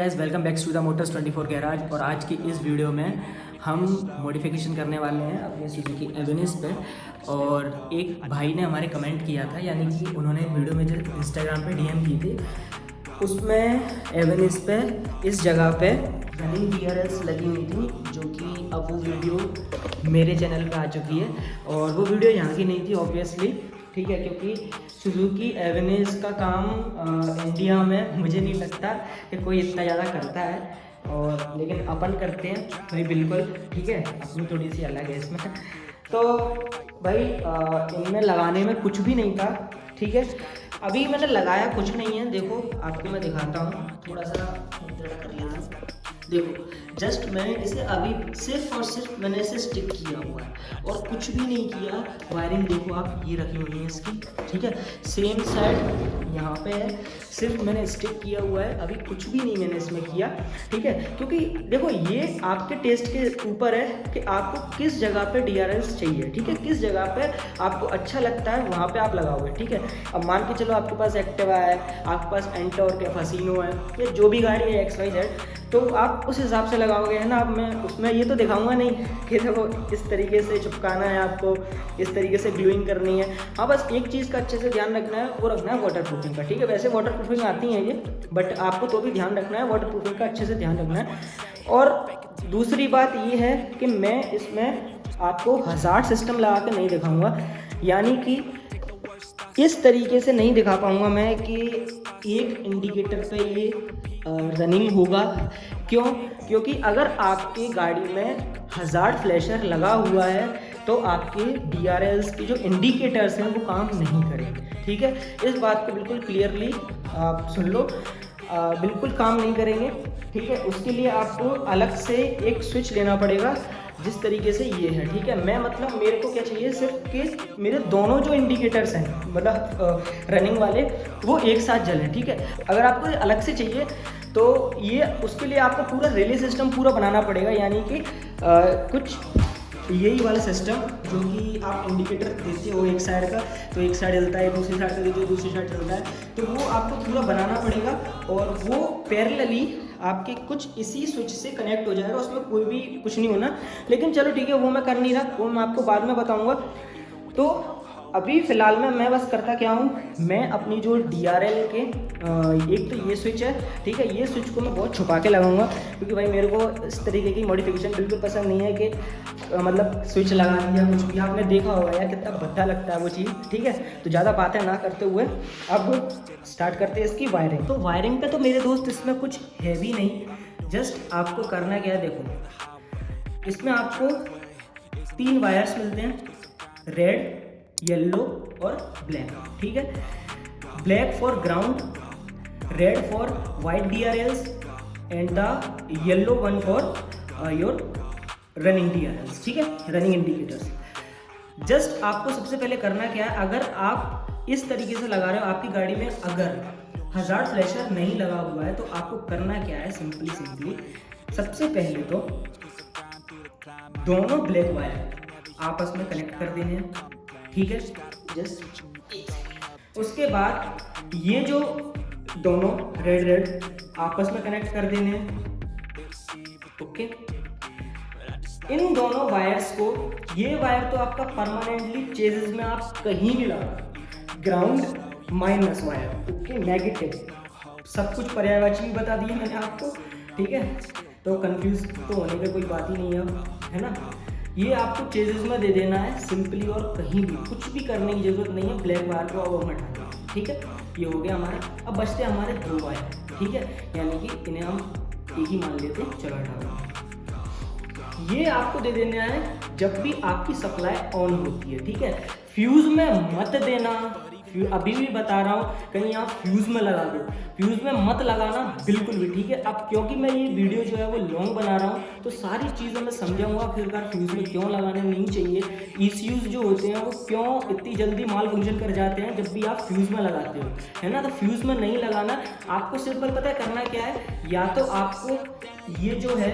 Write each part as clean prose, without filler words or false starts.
Guys welcome back to the motors 24 garage. और आज की इस वीडियो में हम मॉडिफिकेशन करने वाले हैं अपने सुजुकी एवेनिस पे। और एक भाई ने हमारे कमेंट किया था, यानी कि उन्होंने वीडियो में जो इंस्टाग्राम पे डीएम की थी, उसमें एवेनिस पे इस जगह पे रनिंग DRLs लगी हुई थी, जो कि अब वो वीडियो मेरे चैनल पे आ चुकी है। और वो वीडियो यहाँ की नहीं थी ऑब्वियसली, ठीक है, क्योंकि सुजुकी एवेनिस का काम इंडिया में मुझे नहीं लगता कि कोई इतना ज़्यादा करता है, और लेकिन अपन करते हैं भाई, बिल्कुल ठीक है, अपनी थोड़ी सी अलग है इसमें। तो भाई इनमें लगाने में कुछ भी नहीं था, ठीक है। अभी मैंने लगाया कुछ नहीं है, देखो आपको मैं दिखाता हूँ, थोड़ा सा कर लेना। देखो जस्ट मैंने इसे अभी सिर्फ और सिर्फ मैंने इसे स्टिक किया हुआ है और कुछ भी नहीं किया। वायरिंग देखो आप, ये रखी हुई है इसकी, ठीक है, सेम साइड यहाँ पे है, सिर्फ मैंने स्टिक किया हुआ है, अभी कुछ भी नहीं मैंने इसमें किया, ठीक है। क्योंकि देखो ये आपके टेस्ट के ऊपर है कि आपको किस जगह पे DRLs चाहिए, ठीक है, किस जगह पे आपको अच्छा लगता है वहाँ पे आप लगाओगे, ठीक है। अब मान के चलो आपके पास एक्टिवा है, आपके पास एंटोर्क है, फसीनो है, या जो भी गाड़ी है XYZ, तो आप उस हिसाब से लगाओगे, है ना। अब मैं उसमें ये तो दिखाऊंगा नहीं कि देखो इस तरीके से चिपकाना है आपको, इस तरीके से ग्लूइंग करनी है। हाँ, बस एक चीज़ का अच्छे से ध्यान रखना है, वो रखना है वाटर प्रूफिंग का, ठीक है। वैसे वाटर प्रूफिंग आती है ये, बट आपको तो भी ध्यान रखना है, वाटर प्रूफिंग का अच्छे से ध्यान रखना है। और दूसरी बात ये है कि मैं इसमें आपको हज़ार्ड सिस्टम लगा के नहीं दिखाऊँगा, यानी कि इस तरीके से नहीं दिखा पाऊँगा मैं कि एक इंडिकेटर पे ये रनिंग होगा। क्यों? क्योंकि अगर आपकी गाड़ी में हज़ार्ड फ्लैशर लगा हुआ है तो आपके DRLs की जो इंडिकेटर्स हैं वो काम नहीं करेंगे, ठीक है। इस बात को बिल्कुल क्लियरली आप सुन लो, बिल्कुल काम नहीं करेंगे, ठीक है। उसके लिए आपको अलग से एक स्विच लेना पड़ेगा, जिस तरीके से ये है, ठीक है। मैं मतलब मेरे को क्या चाहिए, सिर्फ कि मेरे दोनों जो इंडिकेटर्स हैं, मतलब रनिंग वाले, वो एक साथ जलें, ठीक है। अगर आपको अलग से चाहिए तो ये उसके लिए आपको पूरा रिले सिस्टम पूरा बनाना पड़ेगा, यानी कि कुछ यही वाला सिस्टम जो कि आप इंडिकेटर देते हो एक साइड का, तो एक साइड जलता है, दूसरी साइड का देते हो दूसरी साइड जलता है, तो वो आपको पूरा बनाना पड़ेगा। और वो पैरेलली आपके कुछ इसी स्विच से कनेक्ट हो जाएगा, उसमें कोई भी कुछ नहीं होना। लेकिन चलो ठीक है, वो मैं कर नहीं रहा, वो मैं आपको बाद में बताऊंगा। तो अभी फ़िलहाल में मैं बस करता क्या हूँ, मैं अपनी जो DRL के एक तो ये स्विच है, ठीक है, ये स्विच को मैं बहुत छुपा के लगाऊंगा, क्योंकि भाई मेरे को इस तरीके की मॉडिफिकेशन बिल्कुल पसंद नहीं है कि मतलब स्विच लगा दिया कुछ भी। आपने देखा होगा यार कितना भद्दा लगता है वो चीज़, ठीक है। तो ज़्यादा बातें ना करते हुए अब स्टार्ट करते हैं इसकी वायरिंग। तो वायरिंग पे तो मेरे दोस्त इसमें कुछ है भी नहीं, जस्ट आपको करना क्या है, देखो इसमें आपको 3 वायर्स मिलते हैं, रेड, येलो और ब्लैक, ठीक है। Black for ground, red for white DRLs and the yellow one for your running DRLs, ठीक है, रनिंग इंडिकेटर्स। जस्ट आपको सबसे पहले करना क्या है, अगर आप इस तरीके से लगा रहे हो, आपकी गाड़ी में अगर हज़ार्ड फ्लैशर नहीं लगा हुआ है, तो आपको करना क्या है, सिंपली सबसे पहले तो दोनों ब्लैक वायर आपस में कनेक्ट कर देने हैं, ठीक है, जस्ट। उसके बाद ये जो दोनों रेड आपस में कनेक्ट कर देने हैं, ओके। इन दोनों वायर्स को, ये वायर तो आपका परमानेंटली चेजेस में आप कहीं भी लगा, ground minus wire, okay, negative, सब कुछ पर्यायवाची भी बता दिए मैंने आपको, ठीक है। तो कंफ्यूज तो होने की कोई बात ही नहीं है ना। ये आपको चेजेस में दे देना है सिंपली, और कहीं भी कुछ भी करने की जरूरत नहीं है। ब्लैक वायर को अब हम हटा दें, ठीक है, ये हो गया हमारा। अब बचते हैं हमारे 2 वायर, ठीक है, यानी कि इन्हें हम एक ही मान लेते हैं, चलो हटा दो। ये आपको दे देना है जब भी आपकी सप्लाई ऑन होती है, ठीक है। फ्यूज में मत देना, अभी भी बता रहा हूँ, कहीं आप फ्यूज़ में लगा दो, फ्यूज़ में मत लगाना बिल्कुल भी, ठीक है। अब क्योंकि मैं ये वीडियो जो है वो लॉन्ग बना रहा हूँ, तो सारी चीज़ें मैं समझाऊंगा आखिरकार फ्यूज़ में क्यों लगाने नहीं चाहिए, ECUs जो होते हैं वो क्यों इतनी जल्दी माल फंक्शन कर जाते हैं जब भी आप फ्यूज़ में लगाते हो, है ना। तो फ्यूज़ में नहीं लगाना, आपको सिंपल पता है करना क्या है, या तो आपको ये जो है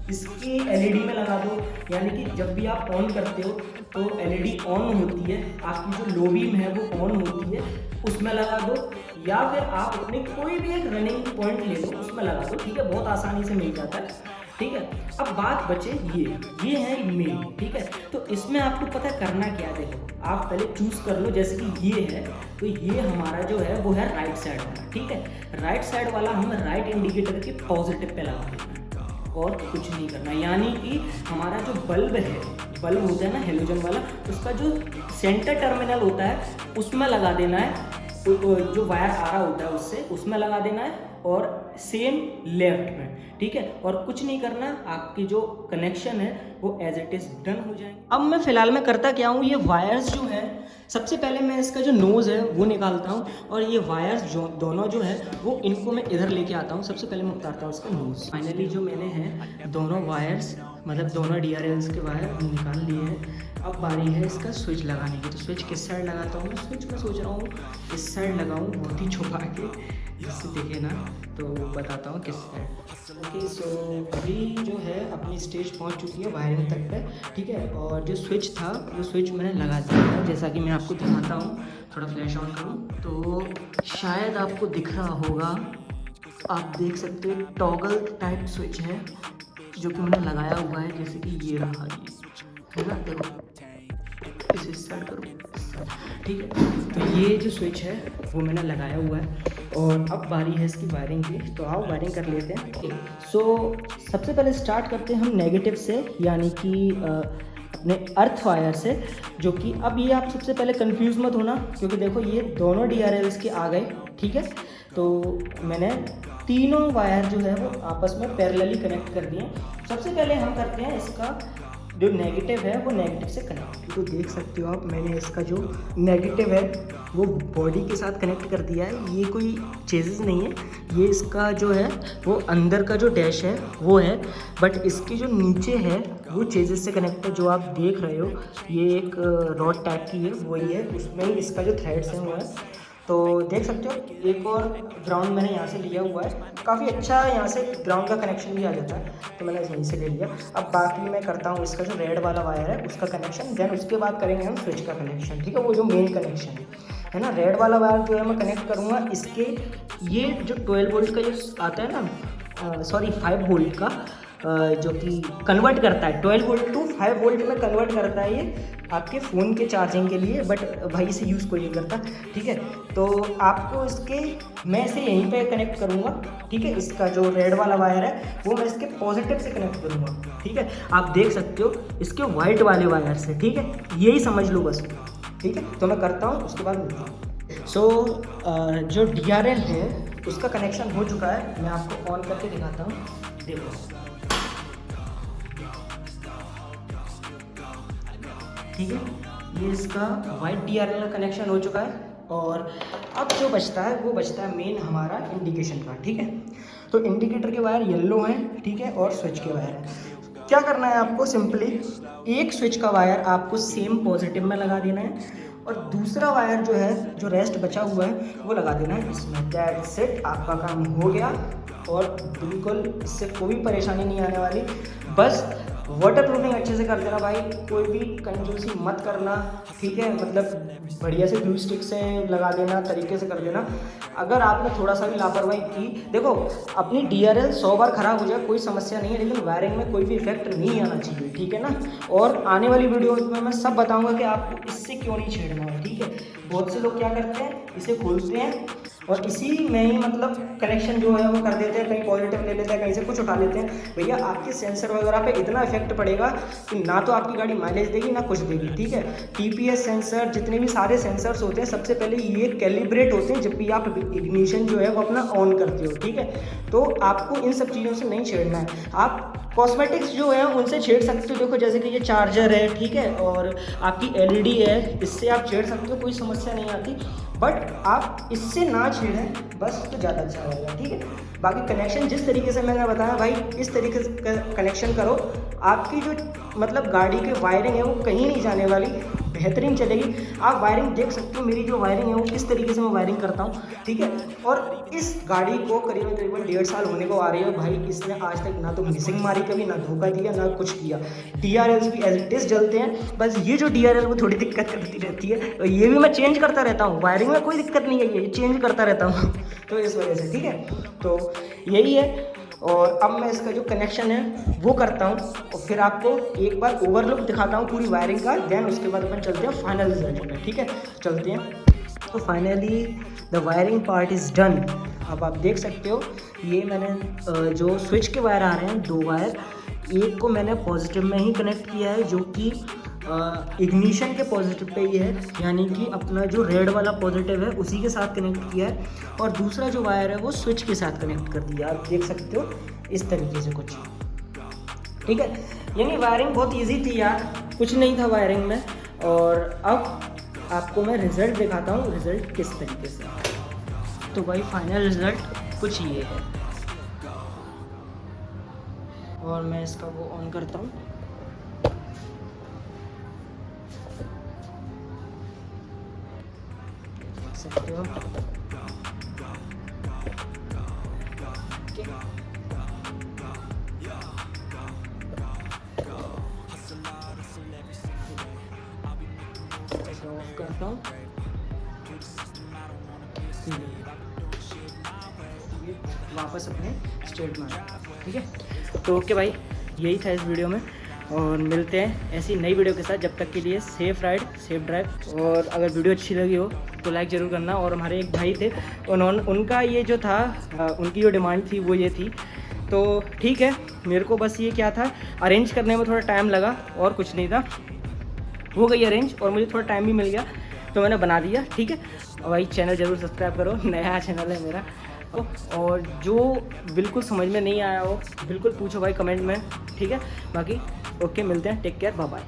इसकी एलईडी में लगा दो, यानी कि जब भी आप ऑन करते हो तो एलईडी ऑन होती है, आपकी जो लो बीम है वो ऑन होती है, उसमें लगा दो, या फिर आप अपने कोई भी एक रनिंग पॉइंट ले लो उसमें लगा दो, ठीक है, बहुत आसानी से मिल जाता है, ठीक है। अब बात बचे ये है मेन, ठीक है। तो इसमें आपको पता करना क्या है, देखो आप पहले चूज़ कर लो, जैसे कि ये है तो ये हमारा जो है वो है राइट साइड वाला, ठीक है। राइट साइड वाला हम राइट इंडिकेटर के पॉजिटिव पे लगा देना है और कुछ नहीं करना, यानी कि हमारा जो बल्ब है, बल्ब होता है ना हेलोजन वाला, उसका जो सेंटर टर्मिनल होता है उसमें लगा देना है, जो वायर आ रहा होता है उससे, उसमें लगा देना है और सेम लेफ्ट में, ठीक है। और कुछ नहीं करना, आपकी जो कनेक्शन है वो एज इट इज़ डन हो जाएंगे। अब मैं फ़िलहाल में करता क्या हूँ, ये वायर्स जो है सबसे पहले मैं इसका जो नोज़ है वो निकालता हूँ, और ये वायर्स जो दोनों जो है वो इनको मैं इधर लेके आता हूँ। सबसे पहले मैं उतारता हूँ इसका नोज़। फाइनली जो मैंने है दोनों वायर्स, मतलब दोनों DRLs के वायर निकाल लिए हैं। अब बारी है इसका स्विच लगाने की। तो स्विच किस साइड लगाता हूँ मैं, स्विच मैं सोच रहा हूँ इस साइड लगाऊँ, बहुत ही छुपा के जिससे दिखे ना, तो बताता हूँ किस साइड। ओके, सो अभी जो है अपनी स्टेज पहुँच चुकी है वायरिंग तक पे, ठीक है। और जो स्विच था वो स्विच मैंने लगा दिया है, जैसा कि मैं आपको दिखाता हूँ। थोड़ा फ्लैश ऑन करूँ तो शायद आपको दिख रहा होगा, आप देख सकते हो टॉगल टाइप स्विच है जो कि मैंने लगाया हुआ है, जैसे कि ये रहा, ये है ना, देखो इस साइड करो, ठीक है। तो ये जो स्विच है वो मैंने लगाया हुआ है, और अब बारी है इसकी वायरिंग की। तो आओ वायरिंग कर लेते हैं। सो सबसे पहले स्टार्ट करते हैं हम नेगेटिव से, यानी कि अपने अर्थ वायर से, जो कि अब ये आप सबसे पहले कंफ्यूज मत होना, क्योंकि देखो ये दोनों DRLs के आ गए, ठीक है। तो मैंने तीनों वायर जो है वो आपस में पैरेलली कनेक्ट कर दिए। सबसे पहले हम करते हैं इसका जो नेगेटिव है वो नेगेटिव से कनेक्ट। तो देख सकते हो आप, मैंने इसका जो नेगेटिव है वो बॉडी के साथ कनेक्ट कर दिया है। ये कोई चेजेस नहीं है, ये इसका जो है वो अंदर का जो डैश है वो है, बट इसकी जो नीचे है वो चेजेस से कनेक्ट है। जो आप देख रहे हो ये एक रॉड टाइप की है, वही है, उसमें ही इसका जो थ्रेड्स है वो है। तो देख सकते हो एक और ग्राउंड मैंने यहाँ से लिया हुआ है, काफ़ी अच्छा यहाँ से ग्राउंड का कनेक्शन भी आ जाता है, तो मैंने यहीं से ले लिया। अब बाकी मैं करता हूँ इसका जो रेड वाला वायर है उसका कनेक्शन, देन उसके बाद करेंगे हम स्विच का कनेक्शन, ठीक है। वो जो मेन कनेक्शन है ना, रेड वाला वायर जो है मैं कनेक्ट करूँगा इसके, ये जो 12 वोल्ट का जो आता है ना, सॉरी 5 वोल्ट का, जो कि कन्वर्ट करता है 12 वोल्ट टू 5 वोल्ट में कन्वर्ट करता है ये आपके फ़ोन के चार्जिंग के लिए, बट भाई इसे यूज़ कोई नहीं करता, ठीक है। तो आपको इसके मैं इसे यहीं पे कनेक्ट करूँगा, ठीक है। इसका जो रेड वाला वायर है वो मैं इसके पॉजिटिव से कनेक्ट करूँगा, ठीक है। आप देख सकते हो इसके वाइट वाले वायर से, ठीक है, यही समझ लो बस, ठीक है। तो मैं करता हूँ, उसके बाद मिलता हूँ। सो जो DRL है उसका कनेक्शन हो चुका है, मैं आपको ऑन करके दिखाता हूँ, देखो, ठीक है। ये इसका वाइट DRL का कनेक्शन हो चुका है, और अब जो बचता है वो बचता है मेन हमारा इंडिकेशन का, ठीक है। तो इंडिकेटर के वायर येलो हैं, ठीक है, और स्विच के वायर हैं। क्या करना है आपको, सिंपली एक स्विच का वायर आपको सेम पॉजिटिव में लगा देना है, और दूसरा वायर जो है, जो रेस्ट बचा हुआ है वो लगा देना है इसमें। दैट्स इट, आपका काम हो गया, और बिल्कुल इससे कोई परेशानी नहीं आने वाली। बस वाटर प्रूफिंग अच्छे से कर देना भाई, कोई भी कंजूसी मत करना, ठीक है। मतलब बढ़िया से ग्लू स्टिक से लगा देना, तरीके से कर देना। अगर आपने थोड़ा सा भी लापरवाही की, देखो अपनी DRL 100 बार ख़राब हो जाए कोई समस्या नहीं है, लेकिन वायरिंग में कोई भी इफेक्ट नहीं आना चाहिए, ठीक है ना। और आने वाली वीडियोस में मैं सब बताऊंगा कि आपको इससे क्यों नहीं छेड़ना है, ठीक है। बहुत से लोग क्या करते हैं, इसे खोलते हैं और इसी में ही मतलब कनेक्शन जो है वो कर देते हैं, कहीं पॉजिटिव ले लेते हैं, कहीं से कुछ उठा लेते हैं। भैया आपके सेंसर वगैरह पे इतना इफेक्ट पड़ेगा कि ना तो आपकी गाड़ी माइलेज देगी ना कुछ देगी, ठीक है। TPS सेंसर, जितने भी सारे सेंसर्स होते हैं, सबसे पहले ये कैलिब्रेट होते हैं जब भी आप इग्निशन जो है वो अपना ऑन करते हो, ठीक है। तो आपको इन सब चीज़ों से नहीं छेड़ना है। आप कॉस्मेटिक्स जो है उनसे छेड़ सकते हो, देखो जैसे कि ये चार्जर है, ठीक है, और आपकी LED है, इससे आप छेड़ सकते हो, कोई समस्या नहीं आती। बट आप इससे ना छेड़ें बस, तो ज़्यादा अच्छा रहेगा, ठीक है। बाकी कनेक्शन जिस तरीके से मैंने बताया भाई, इस तरीके से कनेक्शन करो, आपकी जो मतलब गाड़ी की वायरिंग है वो कहीं नहीं जाने वाली, बेहतरीन चलेगी। आप वायरिंग देख सकते हो, मेरी जो वायरिंग है वो किस तरीके से मैं वायरिंग करता हूँ, ठीक है। और इस गाड़ी को करीबन 1.5 साल होने को आ रही है भाई, इसने आज तक ना तो मिसिंग मारी कभी, ना धोखा दिया, ना कुछ किया। DRLs भी एज इट इज जलते हैं, बस ये जो DRL वो थोड़ी दिक्कत करती रहती है, और ये भी मैं चेंज करता रहता हूँ, वायरिंग में कोई दिक्कत नहीं है, ये चेंज करता रहता हूँ तो इस वजह से, ठीक है। तो यही है। और अब मैं इसका जो कनेक्शन है वो करता हूँ, और फिर आपको एक बार ओवरलुक दिखाता हूँ पूरी वायरिंग का, देन उसके बाद अपन चलते हैं फाइनल रिजल्ट में, ठीक है। चलते हैं। तो finally the wiring part is done. अब आप देख सकते हो, ये मैंने जो स्विच के वायर आ रहे हैं 2 वायर, एक को मैंने पॉजिटिव में ही कनेक्ट किया है, जो कि इग्निशन के पॉजिटिव पे ही है, यानी कि अपना जो रेड वाला पॉजिटिव है उसी के साथ कनेक्ट किया है, और दूसरा जो वायर है वो स्विच के साथ कनेक्ट कर दिया। आप देख सकते हो इस तरीके से कुछ, ठीक है। यानी वायरिंग बहुत इजी थी यार, कुछ नहीं था वायरिंग में। और अब आपको मैं रिज़ल्ट दिखाता हूँ, रिज़ल्ट किस तरीके से। तो भाई फाइनल रिज़ल्ट कुछ ये है, और मैं इसका वो ऑन करता हूँ। सकते हो ऑफ करता हूँ, वापस अपने स्टेट में, ठीक है। तो ओके भाई, यही था इस वीडियो में, और मिलते हैं ऐसी नई वीडियो के साथ। जब तक के लिए सेफ़ राइड, सेफ ड्राइव। और अगर वीडियो अच्छी लगी हो तो लाइक ज़रूर करना। और हमारे एक भाई थे, उनका ये जो था, उनकी जो डिमांड थी वो ये थी, तो ठीक है, मेरे को बस ये क्या था, अरेंज करने में थोड़ा टाइम लगा और कुछ नहीं था, हो गई अरेंज, और मुझे थोड़ा टाइम भी मिल गया तो मैंने बना दिया, ठीक है। और भाई चैनल ज़रूर सब्सक्राइब करो, नया चैनल है मेरा। और जो बिल्कुल समझ में नहीं आया हो बिल्कुल पूछो भाई कमेंट में, ठीक है। बाकी ओके, मिलते हैं, टेक केयर, बाय बाय।